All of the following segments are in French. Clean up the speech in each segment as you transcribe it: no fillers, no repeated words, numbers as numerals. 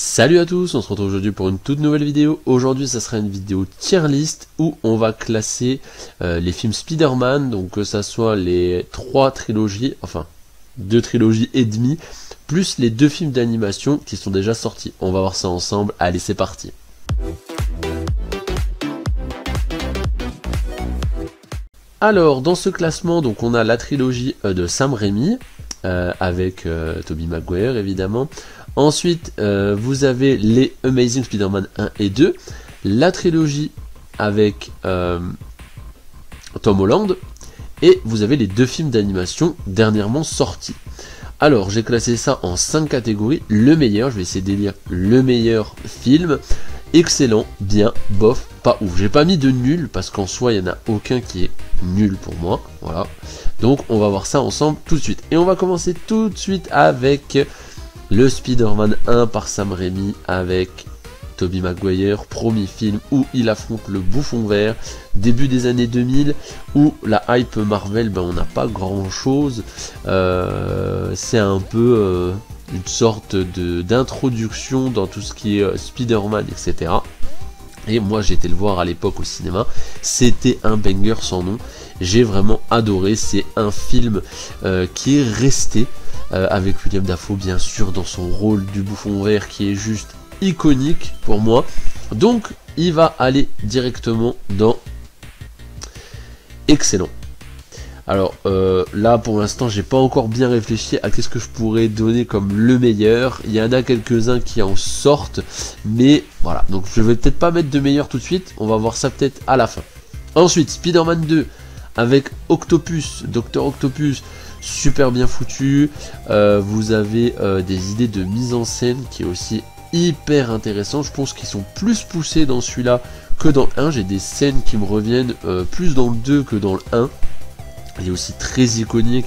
Salut à tous, on se retrouve aujourd'hui pour une toute nouvelle vidéo. Aujourd'hui ça sera une vidéo tier list où on va classer les films Spider-Man, donc que ça soit les 3 trilogies, enfin 2 trilogies et demie, plus les 2 films d'animation qui sont déjà sortis. On va voir ça ensemble, allez c'est parti. Alors dans ce classement, donc on a la trilogie de Sam Raimi, avec Tobey Maguire évidemment. Ensuite, vous avez les Amazing Spider-Man 1 et 2, la trilogie avec Tom Holland, et vous avez les 2 films d'animation dernièrement sortis. Alors, j'ai classé ça en 5 catégories. Le meilleur, je vais essayer d'élire le meilleur film. Excellent, bien, bof, pas ouf. J'ai pas mis de nul, parce qu'en soi, il n'y en a aucun qui est nul pour moi. Voilà. Donc, on va voir ça ensemble tout de suite. Et on va commencer tout de suite avec le Spider-Man 1 par Sam Raimi avec Tobey Maguire, premier film où il affronte le bouffon vert, début des années 2000, où la hype Marvel, on n'a pas grand chose, c'est un peu une sorte d'introduction dans tout ce qui est Spider-Man, etc. Et moi j'ai été le voir à l'époque au cinéma, c'était un banger sans nom, j'ai vraiment adoré, c'est un film qui est resté, avec William Dafoe bien sûr dans son rôle du bouffon vert qui est juste iconique pour moi. Donc il va aller directement dans excellent. Alors là pour l'instant j'ai pas encore bien réfléchi à qu'est-ce que je pourrais donner comme le meilleur. Il y en a quelques-uns qui en sortent, mais voilà, donc je vais peut-être pas mettre de meilleur tout de suite, on va voir ça peut-être à la fin. Ensuite Spider-Man 2 avec Octopus, Dr Octopus, super bien foutu, vous avez des idées de mise en scène qui est aussi hyper intéressant. Je pense qu'ils sont plus poussés dans celui-là que dans le 1, j'ai des scènes qui me reviennent plus dans le 2 que dans le 1. Il est aussi très iconique,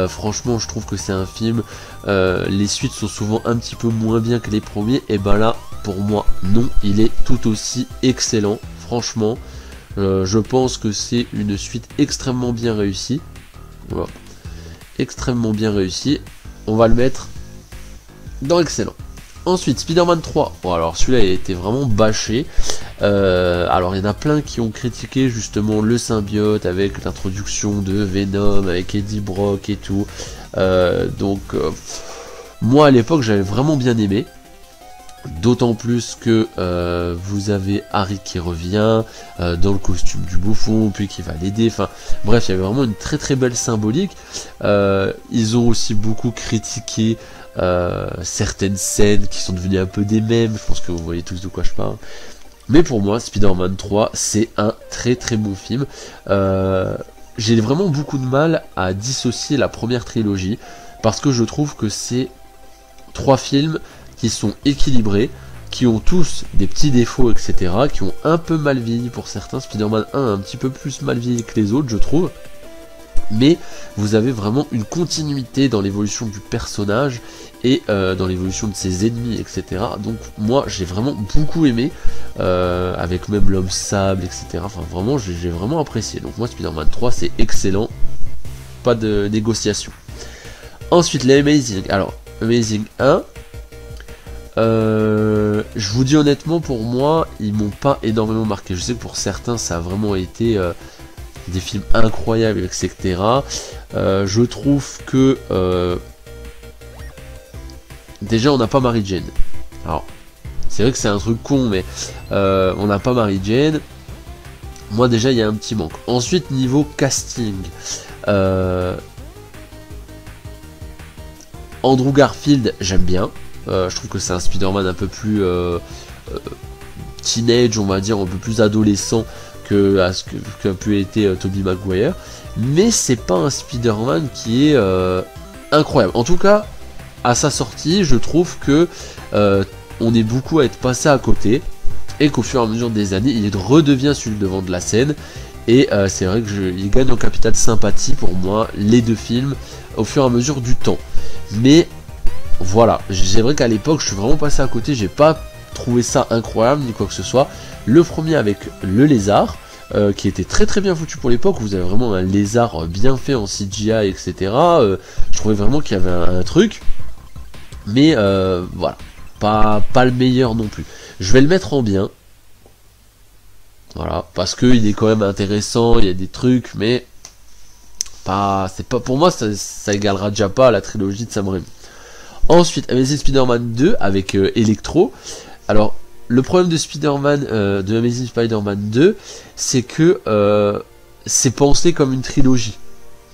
franchement je trouve que c'est un film, les suites sont souvent un petit peu moins bien que les premiers, et ben là pour moi non, il est tout aussi excellent, franchement, je pense que c'est une suite extrêmement bien réussie, voilà, extrêmement bien réussie, on va le mettre dans excellent. Ensuite, Spider-Man 3, bon, alors celui-là il a été vraiment bâché, alors il y en a plein qui ont critiqué justement le symbiote avec l'introduction de Venom, avec Eddie Brock et tout, moi à l'époque j'avais vraiment bien aimé, d'autant plus que vous avez Harry qui revient dans le costume du bouffon, puis qui va l'aider, enfin bref il y avait vraiment une très très belle symbolique. Ils ont aussi beaucoup critiqué certaines scènes qui sont devenues un peu des mèmes, je pense que vous voyez tous de quoi je parle. Mais pour moi, Spider-Man 3, c'est un très très bon film. J'ai vraiment beaucoup de mal à dissocier la première trilogie, parce que je trouve que c'est 3 films qui sont équilibrés, qui ont tous des petits défauts, etc., qui ont un peu mal vieilli pour certains. Spider-Man 1 un petit peu plus mal vieilli que les autres, je trouve. Mais vous avez vraiment une continuité dans l'évolution du personnage et dans l'évolution de ses ennemis, etc. Donc moi j'ai vraiment beaucoup aimé, avec même l'homme sable, etc. Enfin vraiment j'ai vraiment apprécié. Donc moi Spider-Man 3 c'est excellent, pas de négociation. Ensuite les Amazing, alors Amazing 1, je vous dis honnêtement, pour moi ils m'ont pas énormément marqué. Je sais que pour certains ça a vraiment été des films incroyables, etc. Je trouve que déjà on n'a pas Mary Jane. Alors c'est vrai que c'est un truc con, mais on n'a pas Mary Jane. Moi déjà il y a un petit manque. Ensuite niveau casting, Andrew Garfield j'aime bien. Je trouve que c'est un Spider-Man un peu plus teenage, on va dire, un peu plus adolescent que qu'a pu être Tobey Maguire, mais c'est pas un Spider-Man qui est incroyable. En tout cas, à sa sortie, je trouve que on est beaucoup à être passé à côté, et qu'au fur et à mesure des années, il redevient celui devant de la scène, et c'est vrai que il gagne en capital de sympathie pour moi, les 2 films, au fur et à mesure du temps. Mais voilà, c'est vrai qu'à l'époque, je suis vraiment passé à côté, j'ai pas trouvé ça incroyable ni quoi que ce soit. Le premier avec le lézard, qui était très très bien foutu pour l'époque, vous avez vraiment un lézard bien fait en CGI, etc. Je trouvais vraiment qu'il y avait un truc, mais voilà, pas le meilleur non plus. Je vais le mettre en bien. Voilà, parce que il est quand même intéressant, il y a des trucs, mais c'est pas pour moi, ça égalera déjà pas à la trilogie de Sam Raimi. Ensuite, Amazing Spider-Man 2 avec Electro. Alors, le problème de Spider-Man, de Amazing Spider-Man 2, c'est que c'est pensé comme une trilogie.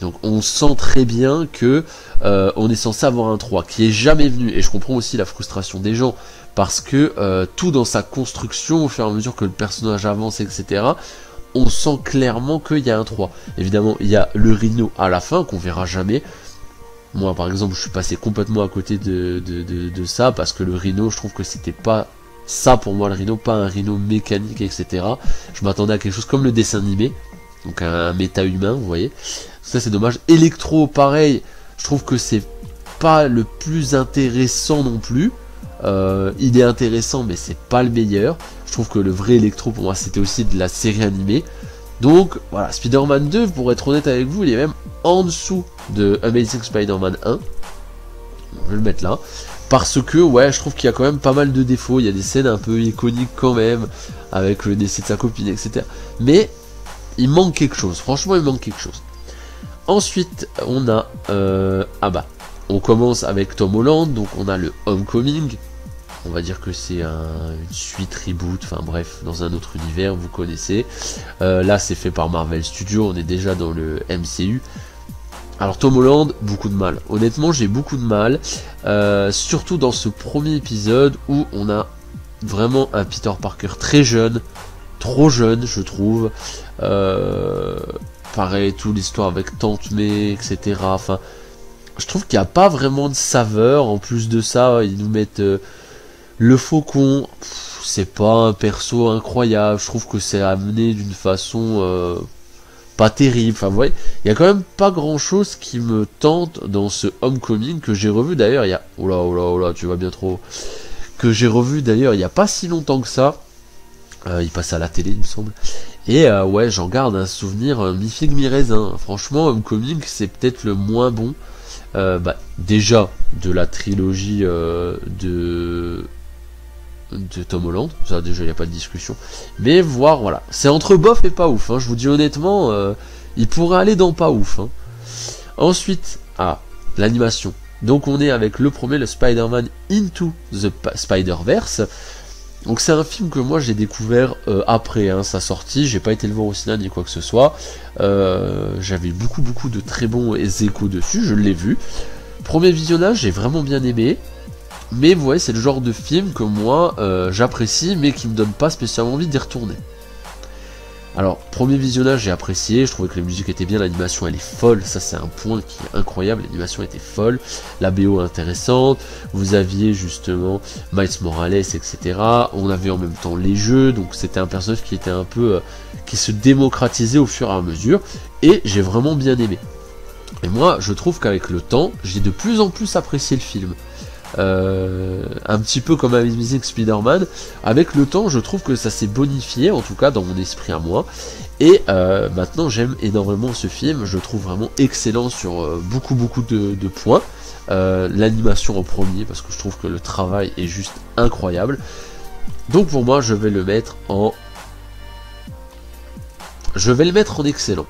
Donc on sent très bien que on est censé avoir un 3 qui est jamais venu, et je comprends aussi la frustration des gens, parce que tout dans sa construction, au fur et à mesure que le personnage avance, etc., on sent clairement qu'il y a un 3. Évidemment, il y a le Rhino à la fin, qu'on verra jamais. Moi, par exemple, je suis passé complètement à côté de ça, parce que le Rhino, je trouve que c'était pas ça pour moi, le Rhino, pas un Rhino mécanique, etc. Je m'attendais à quelque chose comme le dessin animé, donc un méta-humain, vous voyez. Ça, c'est dommage. Electro, pareil, je trouve que c'est pas le plus intéressant non plus. Il est intéressant, mais c'est pas le meilleur. Je trouve que le vrai Electro, pour moi, c'était aussi de la série animée. Donc, voilà, Spider-Man 2, pour être honnête avec vous, il est même en dessous de Amazing Spider-Man 1. Je vais le mettre là. Parce que, ouais, je trouve qu'il y a quand même pas mal de défauts. Il y a des scènes un peu iconiques quand même, avec le décès de sa copine, etc. Mais, il manque quelque chose. Franchement, il manque quelque chose. Ensuite, on a... on commence avec Tom Holland, donc on a le Homecoming. On va dire que c'est une suite reboot, enfin bref, dans un autre univers, vous connaissez. Là, c'est fait par Marvel Studios, on est déjà dans le MCU. Alors Tom Holland, beaucoup de mal. Honnêtement, j'ai beaucoup de mal. Surtout dans ce premier épisode où on a vraiment un Peter Parker très jeune, trop jeune, je trouve. Pareil, toute l'histoire avec Tante May, etc. Enfin, je trouve qu'il n'y a pas vraiment de saveur. En plus de ça, ils nous mettent le Faucon. C'est pas un perso incroyable. Je trouve que c'est amené d'une façon pas terrible. Enfin, vous voyez, il y a quand même pas grand chose qui me tente dans ce Homecoming que j'ai revu d'ailleurs. Il y a, oh là, tu vas bien trop. Que j'ai revu d'ailleurs il n'y a pas si longtemps que ça. Il passe à la télé, il me semble. Et ouais, j'en garde un souvenir mi-figue mi-raisin. Franchement, Homecoming, c'est peut-être le moins bon. Déjà, de la trilogie de Tom Holland. Ça, déjà, il n'y a pas de discussion. Mais voir, voilà. C'est entre bof et pas ouf. Hein. Je vous dis honnêtement, il pourrait aller dans pas ouf. Hein. Ensuite, l'animation. Donc, on est avec le premier, le Spider-Man Into the Spider-Verse. Donc c'est un film que moi j'ai découvert après sa sortie, j'ai pas été le voir au cinéma ni quoi que ce soit. J'avais beaucoup de très bons échos dessus, je l'ai vu. Premier visionnage, j'ai vraiment bien aimé. Mais vous voyez, c'est le genre de film que moi j'apprécie, mais qui me donne pas spécialement envie d'y retourner. Alors, premier visionnage, j'ai apprécié, je trouvais que les musiques étaient bien, l'animation elle est folle, ça c'est un point qui est incroyable, l'animation était folle, la BO intéressante, vous aviez justement Miles Morales, etc. On avait en même temps les jeux, donc c'était un personnage qui était un peu, qui se démocratisait au fur et à mesure, et j'ai vraiment bien aimé. Et moi, je trouve qu'avec le temps, j'ai de plus en plus apprécié le film. Un petit peu comme Amazing Spider-Man, avec le temps je trouve que ça s'est bonifié, en tout cas dans mon esprit à moi, et maintenant j'aime énormément ce film, je le trouve vraiment excellent sur beaucoup de points. L'animation en premier, parce que je trouve que le travail est juste incroyable, donc pour moi je vais le mettre en excellent.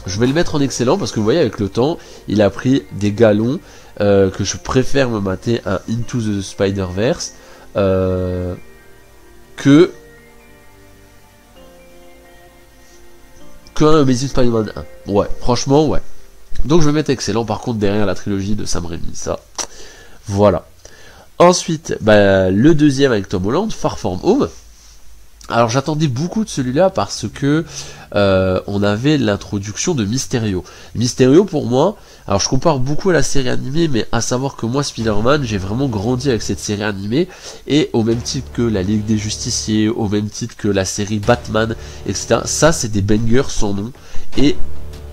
Je vais le mettre en excellent parce que vous voyez, avec le temps il a pris des galons, que je préfère me mater un Into the Spider-Verse qu'un Amazing Spider-Man 1. Ouais, franchement, ouais. Donc je vais mettre excellent, par contre derrière la trilogie de Sam Raimi, ça. Voilà. Ensuite, le deuxième avec Tom Holland, Far From Home. Alors j'attendais beaucoup de celui-là parce que on avait l'introduction de Mysterio. Mysterio pour moi, alors je compare beaucoup à la série animée, mais à savoir que moi Spider-Man, j'ai vraiment grandi avec cette série animée, et au même titre que la Ligue des Justiciers, au même titre que la série Batman, etc. Ça c'est des bangers sans nom, et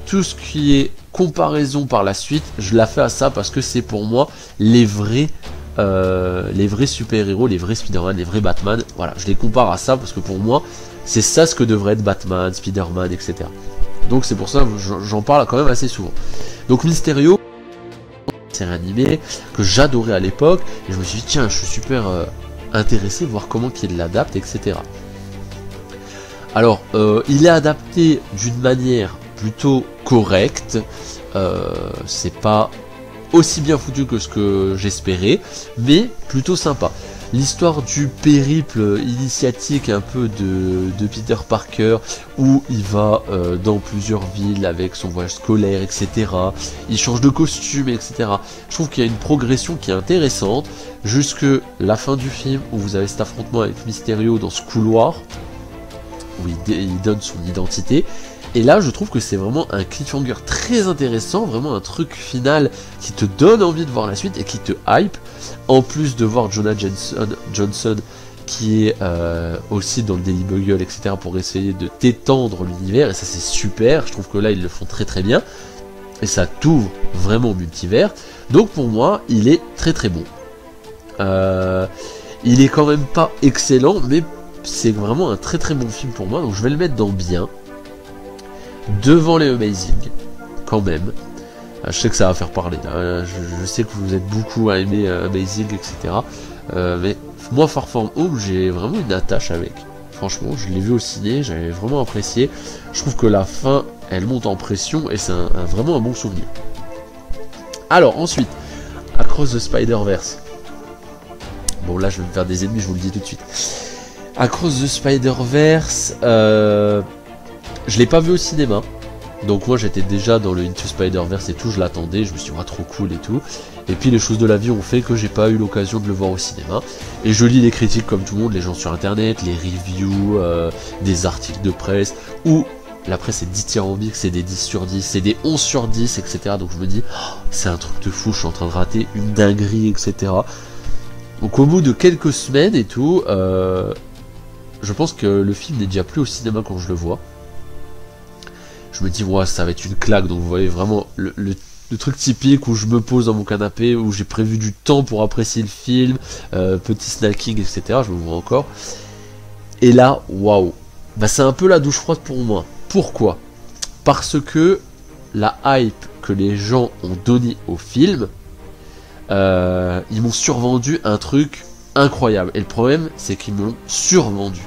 tout ce qui est comparaison par la suite, je la fais à ça parce que c'est pour moi les vrais super-héros, les vrais Spider-Man, les vrais Batman, voilà, je les compare à ça parce que pour moi, c'est ça ce que devrait être Batman, Spider-Man, etc. Donc c'est pour ça que j'en parle quand même assez souvent. Donc Mysterio, série animée, que j'adorais à l'époque, et je me suis dit tiens, je suis super intéressé de voir comment qu'il l'adapte, etc. Alors, il est adapté d'une manière plutôt correcte, c'est pas aussi bien foutu que ce que j'espérais, mais plutôt sympa. L'histoire du périple initiatique un peu de Peter Parker, où il va dans plusieurs villes avec son voyage scolaire, etc. Il change de costume, etc. Je trouve qu'il y a une progression qui est intéressante, jusque la fin du film, où vous avez cet affrontement avec Mysterio dans ce couloir, où il donne son identité. Et là, je trouve que c'est vraiment un cliffhanger très intéressant, vraiment un truc final qui te donne envie de voir la suite et qui te hype. En plus de voir Jonah Johnson qui est aussi dans le Daily Bugle, etc. pour essayer de t'étendre l'univers, et ça c'est super, je trouve que là ils le font très très bien, et ça t'ouvre vraiment au multivers. Donc pour moi, il est très très bon. Il est quand même pas excellent, mais c'est vraiment un très très bon film pour moi, donc je vais le mettre dans bien. Devant les Amazing, quand même. Je sais que ça va faire parler, là. Je sais que vous êtes beaucoup à aimer Amazing, etc. Mais moi, Far From Home, j'ai vraiment une attache avec. Franchement, je l'ai vu au ciné, j'avais vraiment apprécié. Je trouve que la fin, elle monte en pression, et c'est vraiment un bon souvenir. Alors, ensuite, Across the Spider-Verse. Bon, là, je vais me faire des ennemis, je vous le dis tout de suite. Across the Spider-Verse... je l'ai pas vu au cinéma, donc moi j'étais déjà dans le Into Spider-Verse et tout, je l'attendais, je me suis dit trop cool et tout, et puis les choses de la vie ont fait que j'ai pas eu l'occasion de le voir au cinéma, et je lis les critiques comme tout le monde, les gens sur internet, les reviews, des articles de presse, où la presse est dithyrambique, c'est des 10 sur 10, c'est des 11 sur 10, etc. Donc je me dis, oh, c'est un truc de fou, je suis en train de rater une dinguerie, etc. Donc au bout de quelques semaines et tout, je pense que le film n'est déjà plus au cinéma quand je le vois. Je me dis, ouais, ça va être une claque, donc vous voyez vraiment le truc typique où je me pose dans mon canapé, où j'ai prévu du temps pour apprécier le film, petit snacking, etc. Je me vois encore. Et là, waouh, bah c'est un peu la douche froide pour moi. Pourquoi? Parce que la hype que les gens ont donnée au film, ils m'ont survendu un truc incroyable. Et le problème, c'est qu'ils me l'ont survendu.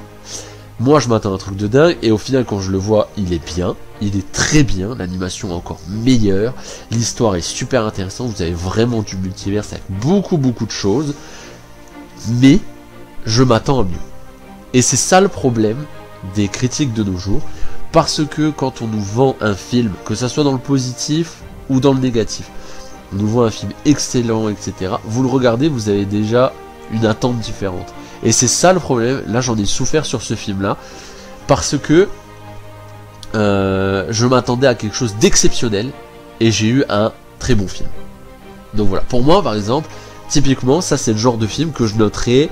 Moi je m'attends à un truc de dingue, et au final quand je le vois, il est bien, il est très bien, l'animation est encore meilleure, l'histoire est super intéressante, vous avez vraiment du multivers avec beaucoup de choses, mais je m'attends à mieux. Et c'est ça le problème des critiques de nos jours, parce que quand on nous vend un film, que ça soit dans le positif ou dans le négatif, on nous vend un film excellent, etc., vous le regardez, vous avez déjà une attente différente. Et c'est ça le problème, là j'en ai souffert sur ce film là, parce que je m'attendais à quelque chose d'exceptionnel, et j'ai eu un très bon film. Donc voilà, pour moi par exemple, typiquement ça c'est le genre de film que je noterais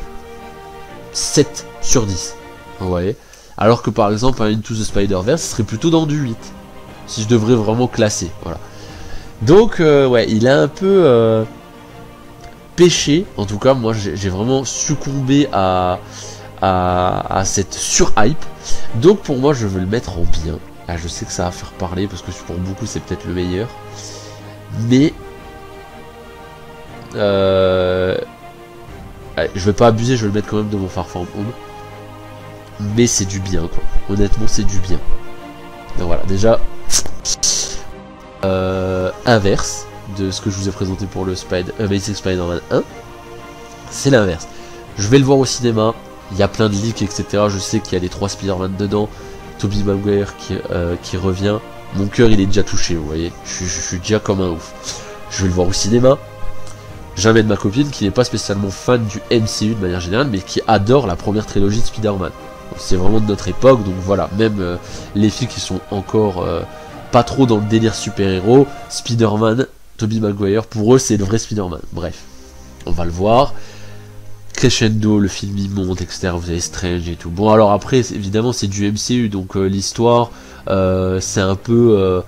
7 sur 10, vous voyez. Alors que par exemple un Into the Spider-Verse serait plutôt dans du 8, si je devrais vraiment classer, voilà. Donc ouais, il a un peu... péché, en tout cas moi j'ai vraiment succombé à cette surhype, donc pour moi je veux le mettre en bien. Là je sais que ça va faire parler parce que pour beaucoup c'est peut-être le meilleur, mais allez, je vais pas abuser, je vais le mettre quand même de mon Far From Home, mais c'est du bien quoi, honnêtement c'est du bien. Donc voilà, déjà inverse de ce que je vous ai présenté pour le Amazing Spider-Man 1, c'est l'inverse. Je vais le voir au cinéma, il y a plein de leaks, etc. Je sais qu'il y a les 3 Spider-Man dedans, Tobey Maguire qui revient, mon cœur il est déjà touché, vous voyez, je suis déjà comme un ouf. Je vais le voir au cinéma, j'amène ma copine qui n'est pas spécialement fan du MCU de manière générale, mais qui adore la première trilogie de Spider-Man. C'est vraiment de notre époque, donc voilà, même les filles qui sont encore pas trop dans le délire super-héros, Spider-Man, Tobey Maguire, pour eux c'est le vrai Spider-Man. Bref, on va le voir. Crescendo, le film il monte, etc. Vous avez Strange et tout. Bon alors après, évidemment c'est du MCU, donc l'histoire c'est un peu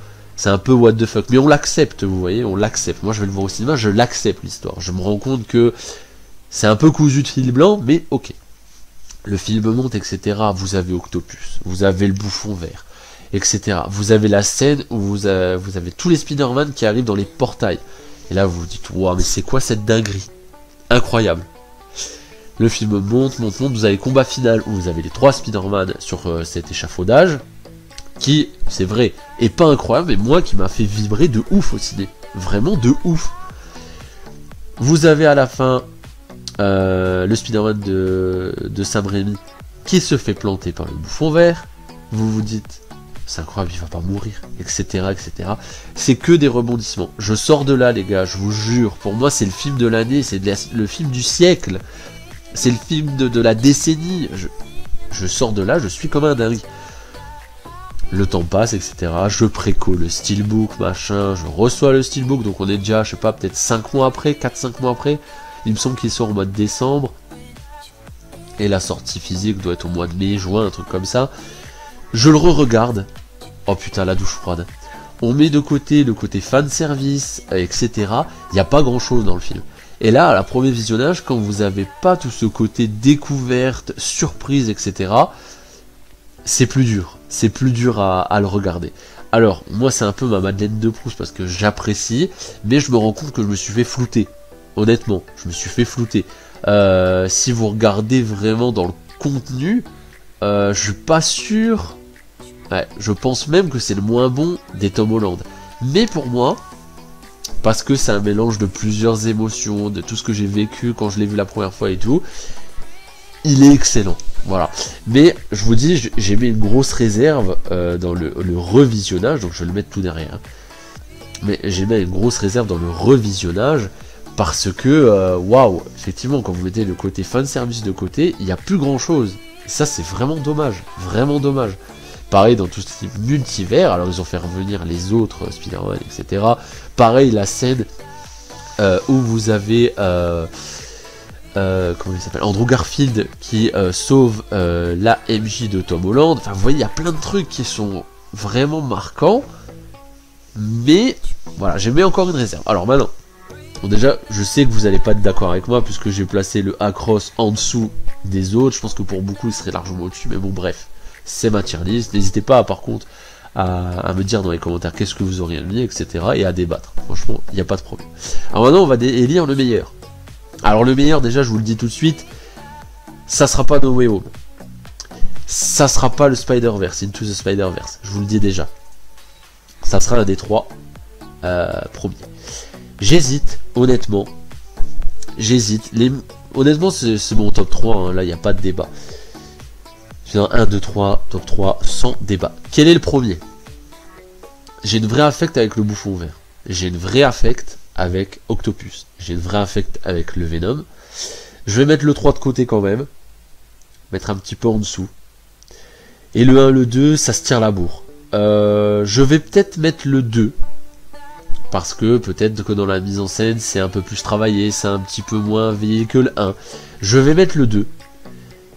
what the fuck. Mais on l'accepte, vous voyez, on l'accepte. Moi je vais le voir au cinéma, je l'accepte l'histoire. Je me rends compte que c'est un peu cousu de fil blanc, mais ok. Le film monte, etc. Vous avez Octopus, vous avez le bouffon vert, etc. Vous avez la scène où vous avez tous les Spider-Man qui arrivent dans les portails. Et là vous vous dites, waouh, mais c'est quoi cette dinguerie? Incroyable. Le film monte, vous avez le combat final où vous avez les 3 Spider-Man sur cet échafaudage, qui, c'est vrai, est pas incroyable, mais moi qui m'a fait vibrer de ouf au ciné. Vraiment de ouf. Vous avez à la fin le Spider-Man de Sam Raimi qui se fait planter par le bouffon vert. Vous vous dites, c'est incroyable, il va pas mourir, etc., etc. C'est que des rebondissements. Je sors de là, les gars, je vous jure. Pour moi, c'est le film de l'année, c'est le film du siècle. C'est le film de la décennie. Je sors de là, je suis comme un dingue. Le temps passe, etc. Je préco le steelbook, machin. Je reçois le steelbook, donc on est déjà, je sais pas, peut-être 5 mois après, 4-5 mois après. Il me semble qu'il sort au mois de décembre. Et la sortie physique doit être au mois de mai, juin, un truc comme ça. Je le re-regarde. Oh putain, la douche froide. On met de côté le côté fanservice, etc. Il n'y a pas grand chose dans le film. Et là, à la premier visionnage, quand vous n'avez pas tout ce côté découverte, surprise, etc., c'est plus dur. C'est plus dur à le regarder. Alors, moi, c'est un peu ma Madeleine de Proust parce que j'apprécie, mais je me rends compte que je me suis fait flouter. Honnêtement, je me suis fait flouter. Si vous regardez vraiment dans le contenu, je suis pas sûr. Ouais, je pense même que c'est le moins bon des Tom Holland. Mais pour moi, parce que c'est un mélange de plusieurs émotions, de tout ce que j'ai vécu quand je l'ai vu la première fois et tout, il est excellent. Voilà. Mais je vous dis, j'ai mis une grosse réserve dans le revisionnage, donc je vais le mettre tout derrière. Mais j'ai mis une grosse réserve dans le revisionnage parce que, waouh, effectivement, quand vous mettez le côté fanservice de côté, il n'y a plus grand chose. Et ça, c'est vraiment dommage. Vraiment dommage. Pareil dans tout ce type multivers, alors ils ont fait revenir les autres Spider-Man, etc. Pareil, la scène où vous avez comment il s'appelle, Andrew Garfield qui sauve la MJ de Tom Holland. Enfin, vous voyez, il y a plein de trucs qui sont vraiment marquants. Mais voilà, j'ai mis encore une réserve. Alors maintenant, bon, déjà, je sais que vous n'allez pas être d'accord avec moi puisque j'ai placé le Across en dessous des autres. Je pense que pour beaucoup, il serait largement au-dessus. Mais bon, bref. C'est ma tier list, n'hésitez pas par contre à me dire dans les commentaires qu'est-ce que vous auriez mis, etc. et à débattre, franchement, il n'y a pas de problème. Alors maintenant on va élire le meilleur. Alors le meilleur, déjà je vous le dis tout de suite, ça sera pas No Way Home. Ça sera pas le Spider-Verse, Into the Spider-Verse, je vous le dis déjà. Ça sera un des 3 premiers. J'hésite, honnêtement. Honnêtement c'est mon top 3, hein, là il n'y a pas de débat. 1, 2, 3, top 3, sans débat. Quel est le premier? J'ai une vraie affect avec le bouffon vert. J'ai une vraie affect avec Octopus. J'ai une vraie affect avec le Venom. Je vais mettre le 3 de côté quand même. Mettre un petit peu en dessous. Et le 1, le 2, ça se tire la bourre. Je vais peut-être mettre le 2. Parce que peut-être que dans la mise en scène, c'est un peu plus travaillé. C'est un petit peu moins veillé que le 1. Je vais mettre le 2.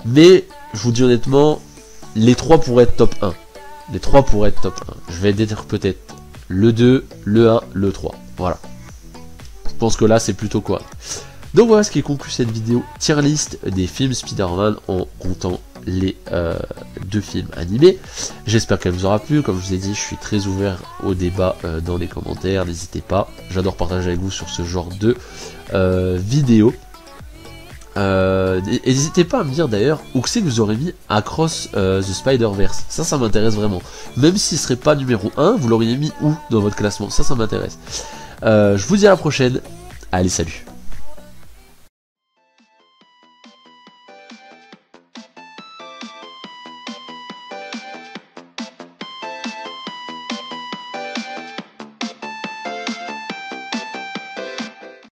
Mais je vous dis honnêtement, les 3 pourraient être top 1. Les 3 pourraient être top 1. Je vais dire peut-être le 2, le 1, le 3. Voilà. Je pense que là, c'est plutôt quoi. Donc voilà ce qui conclut cette vidéo tier list des films Spider-Man en comptant les 2 films animés. J'espère qu'elle vous aura plu. Comme je vous ai dit, je suis très ouvert au débat dans les commentaires. N'hésitez pas. J'adore partager avec vous sur ce genre de vidéos. N'hésitez pas à me dire d'ailleurs où c'est que vous aurez mis Across the Spider-Verse. Ça m'intéresse vraiment. Même s'il serait pas numéro 1, vous l'auriez mis où dans votre classement? Ça m'intéresse. Je vous dis à la prochaine. Allez, salut.